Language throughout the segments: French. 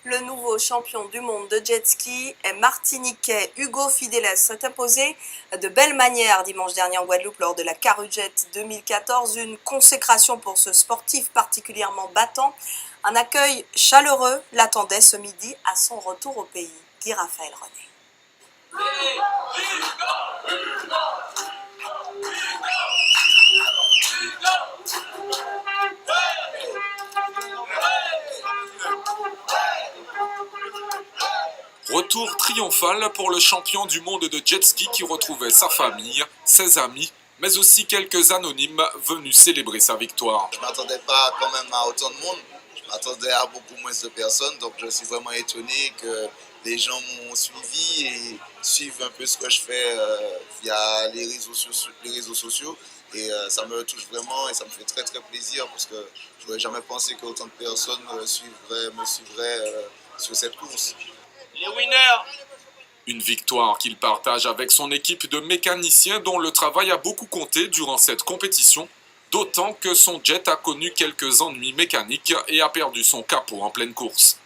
Le nouveau champion du monde de jet ski est martiniquais. Hugo Fideles s'est imposé de belle manière dimanche dernier en Guadeloupe lors de la Carujet 2014. Une consécration pour ce sportif particulièrement battant. Un accueil chaleureux l'attendait ce midi à son retour au pays. Guy Raphaël René. Retour triomphal pour le champion du monde de jet ski qui retrouvait sa famille, ses amis, mais aussi quelques anonymes venus célébrer sa victoire. Je ne m'attendais pas quand même à autant de monde, je m'attendais à beaucoup moins de personnes, donc je suis vraiment étonné que les gens m'ont suivi et suivent un peu ce que je fais via les réseaux sociaux. Et ça me touche vraiment et ça me fait très très plaisir parce que je n'aurais jamais pensé qu'autant de personnes me suivraient sur cette course. Les winners! Une victoire qu'il partage avec son équipe de mécaniciens dont le travail a beaucoup compté durant cette compétition, d'autant que son jet a connu quelques ennuis mécaniques et a perdu son capot en pleine course.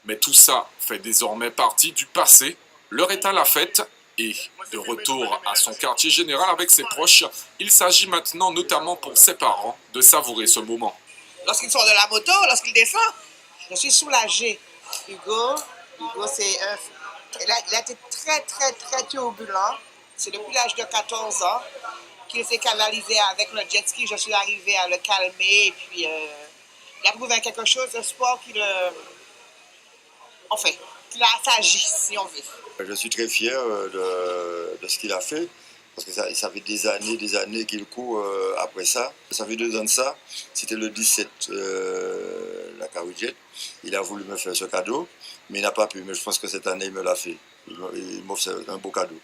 Mais tout ça fait désormais partie du passé, l'heure est à la fête et, de retour à son quartier général avec ses proches, il s'agit maintenant notamment pour ses parents de savourer ce moment. Lorsqu'il sort de la moto, lorsqu'il descend, je suis soulagée. Hugo il a été très, très, très turbulent. C'est depuis l'âge de 14 ans qu'il s'est canalisé avec le jet ski. Je suis arrivée à le calmer et puis il a trouvé quelque chose, un sport qu'il a assagi, si on veut. Je suis très fier de ce qu'il a fait. Parce que ça fait des années qu'il court après ça. Ça fait 2 ans de ça. C'était le 17, la Carujet. Il a voulu me faire ce cadeau, mais il n'a pas pu. Mais je pense que cette année, il me l'a fait. Il m'a fait un beau cadeau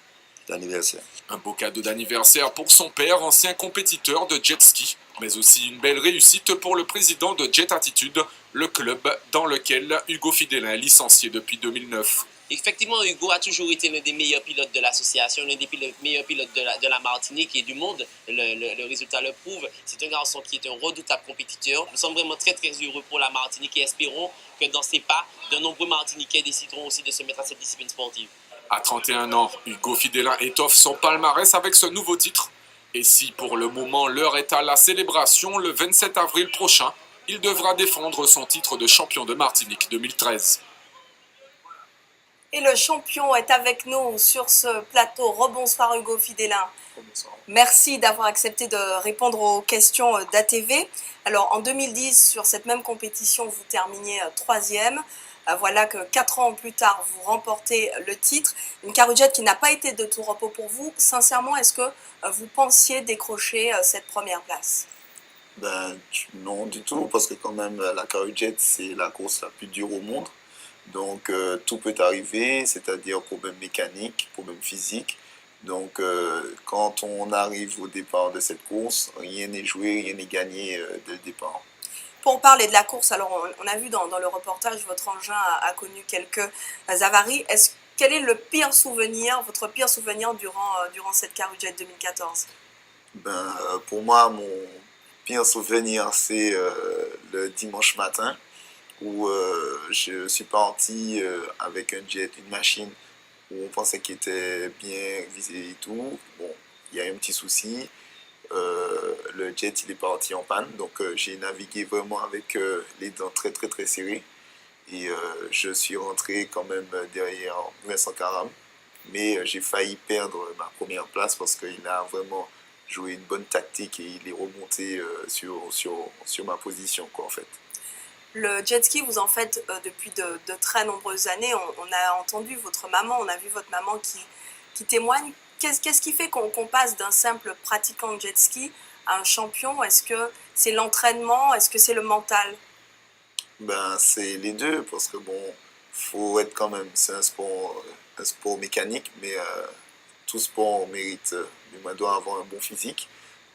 d'anniversaire. Un beau cadeau d'anniversaire pour son père, ancien compétiteur de jet ski, mais aussi une belle réussite pour le président de Jet Attitude, le club dans lequel Hugo Fidelin est licencié depuis 2009. Effectivement, Hugo a toujours été l'un des meilleurs pilotes de l'association, l'un des meilleurs pilotes de la Martinique et du monde. Le résultat le prouve. C'est un garçon qui est un redoutable compétiteur. Nous sommes vraiment très très heureux pour la Martinique et espérons que dans ses pas, de nombreux Martiniquais décideront aussi de se mettre à cette discipline sportive. À 31 ans, Hugo Fidelin étoffe son palmarès avec ce nouveau titre. Et si pour le moment l'heure est à la célébration, le 27 avril prochain, il devra défendre son titre de champion de Martinique 2013. Et le champion est avec nous sur ce plateau. Rebonsoir Hugo Fidelin. Bonsoir. Merci d'avoir accepté de répondre aux questions d'ATV. Alors en 2010, sur cette même compétition, vous terminiez 3e. Voilà que 4 ans plus tard, vous remportez le titre. Une Carujet qui n'a pas été de tout repos pour vous. Sincèrement, est-ce que vous pensiez décrocher cette première place ? Non du tout, parce que quand même la Carujet, c'est la course la plus dure au monde. Donc tout peut arriver, c'est-à-dire problème mécanique, problème physique. Donc quand on arrive au départ de cette course, rien n'est joué, rien n'est gagné dès le départ. Pour parler de la course, alors on a vu dans le reportage, votre engin a connu quelques avaries. Quel est votre pire souvenir durant cette Carujet 2014 ? Pour moi, mon pire souvenir, c'est le dimanche matin, où je suis parti avec un jet, une machine, où on pensait qu'il était bien visé et tout. Bon, il y a eu un petit souci. Le jet, il est parti en panne. Donc, j'ai navigué vraiment avec les dents très, très, très serrées. Et je suis rentré quand même derrière Vincent Caram. Mais j'ai failli perdre ma première place parce qu'il a vraiment joué une bonne tactique et il est remonté sur ma position, quoi, en fait. Le jet ski, vous en faites depuis de très nombreuses années. On a entendu votre maman, on a vu votre maman qui témoigne. Qu'est-ce qui fait qu'on passe d'un simple pratiquant de jet ski à un champion ? Est-ce que c'est l'entraînement ? Est-ce que c'est le mental ? C'est les deux, parce que bon, faut être quand même, c'est un sport mécanique, mais tout sport mérite, doit avoir un bon physique.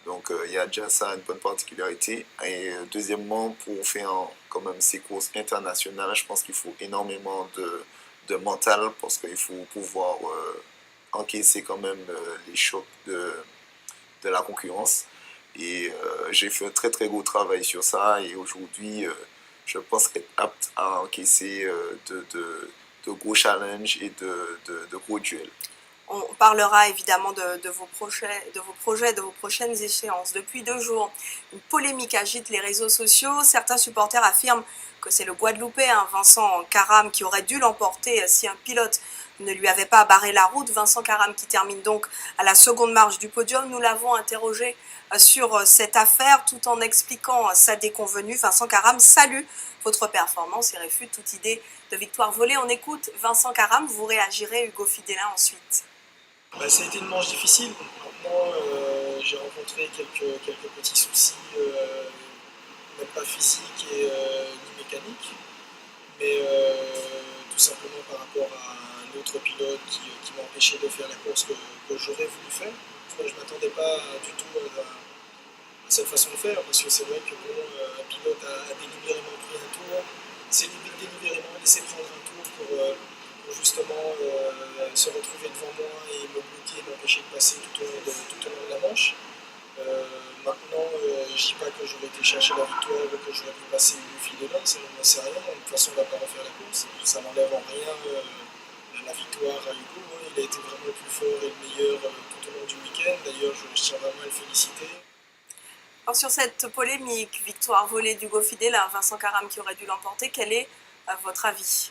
Donc il y a déjà ça, une bonne particularité. Et deuxièmement, pour faire quand même ces courses internationales, je pense qu'il faut énormément de mental, parce qu'il faut pouvoir encaisser quand même les chocs de la concurrence. Et j'ai fait un très très gros travail sur ça, et aujourd'hui je pense être apte à encaisser de gros challenges et de gros duels. On parlera évidemment de vos projets, de vos prochaines échéances. Depuis 2 jours, une polémique agite les réseaux sociaux. Certains supporters affirment que c'est le Guadeloupéen Vincent Karam qui aurait dû l'emporter si un pilote ne lui avait pas barré la route. Vincent Karam qui termine donc à la seconde marche du podium. Nous l'avons interrogé sur cette affaire tout en expliquant sa déconvenue. Vincent Karam salue votre performance et réfute toute idée de victoire volée. On écoute Vincent Karam, vous réagirez Hugo Fidélin ensuite. Ça a été une manche difficile. Maintenant, j'ai rencontré quelques petits soucis, même pas physiques et ni mécaniques, mais tout simplement par rapport à un autre pilote qui m'a empêché de faire la course que j'aurais voulu faire. Je ne m'attendais pas du tout à cette façon de faire, parce que c'est vrai que un pilote a délibérément pris un tour, c'est délibérément laissé prendre un tour pour justement se retrouver devant moi et me bloquer, m'empêcher de passer tout au long de la manche. Maintenant, je ne dis pas que j'aurais été chercher la victoire ou que j'aurais pu passer une file là, ça n'en sait rien. De toute façon, on ne va pas refaire la course. Ça n'enlève en rien la victoire à Hugo. Il a été vraiment le plus fort et le meilleur tout au long du week-end. D'ailleurs, je tiens vraiment à le féliciter. Alors, sur cette polémique, victoire volée d'Hugo Fidélin, Vincent Karam qui aurait dû l'emporter, quel est votre avis ?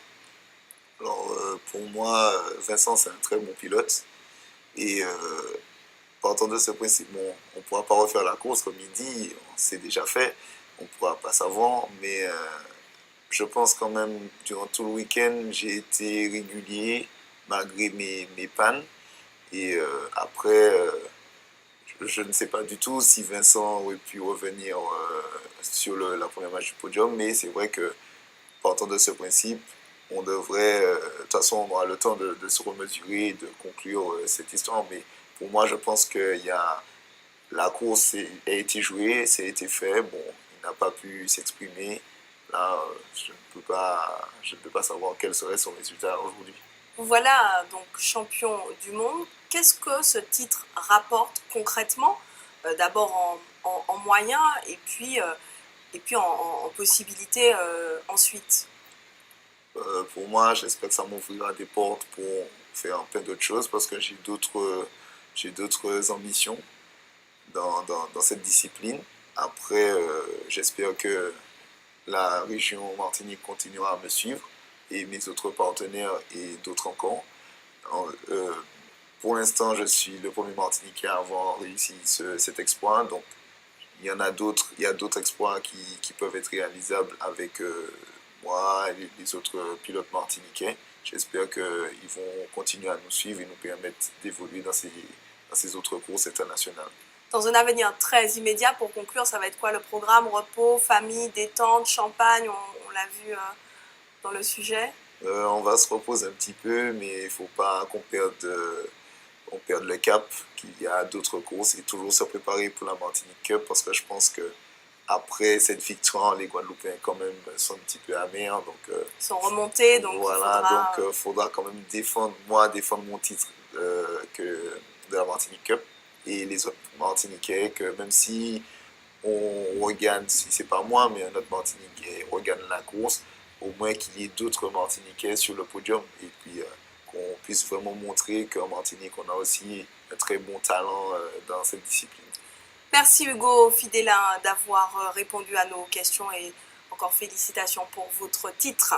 Alors, pour moi, Vincent, c'est un très bon pilote. Et partant de ce principe, bon, on ne pourra pas refaire la course, comme il dit, c'est déjà fait, on ne pourra pas savoir, mais je pense quand même, durant tout le week-end, j'ai été régulier, malgré mes pannes. Et après, je ne sais pas du tout si Vincent aurait pu revenir sur la première match du podium, mais c'est vrai que, partant de ce principe, on devrait, de toute façon, on aura le temps de se remesurer, de conclure cette histoire. Mais pour moi, je pense que la course a été jouée, ça a été fait. Bon, il n'a pas pu s'exprimer. Là, je ne peux pas savoir quel serait son résultat aujourd'hui. Voilà donc champion du monde. Qu'est-ce que ce titre rapporte concrètement, d'abord en moyens et puis en possibilités ensuite? Pour moi, j'espère que ça m'ouvrira des portes pour faire plein d'autres choses parce que j'ai d'autres ambitions dans cette discipline. Après, j'espère que la région Martinique continuera à me suivre et mes autres partenaires et d'autres encore. Pour l'instant, je suis le premier Martiniquais à avoir réussi cet exploit. Donc, il y a d'autres exploits qui peuvent être réalisables avec moi et les autres pilotes martiniquais. J'espère qu'ils vont continuer à nous suivre et nous permettre d'évoluer dans ces autres courses internationales. Dans un avenir très immédiat, pour conclure, ça va être quoi le programme? Repos, famille, détente, champagne, on l'a vu dans le sujet. On va se reposer un petit peu, mais il ne faut pas qu'on perde le cap, qu'il y a d'autres courses et toujours se préparer pour la Martinique Cup parce que je pense que après cette victoire, les Guadeloupéens quand même sont un petit peu amers. Donc, ils sont remontés, donc voilà, il faudra quand même défendre mon titre de la Martinique Cup et les autres Martiniquais, que même si on regagne, si c'est pas moi, mais un autre Martiniquais regagne la course, au moins qu'il y ait d'autres Martiniquais sur le podium et puis qu'on puisse vraiment montrer qu'en Martinique, on a aussi un très bon talent dans cette discipline. Merci Hugo Fidélin d'avoir répondu à nos questions et encore félicitations pour votre titre.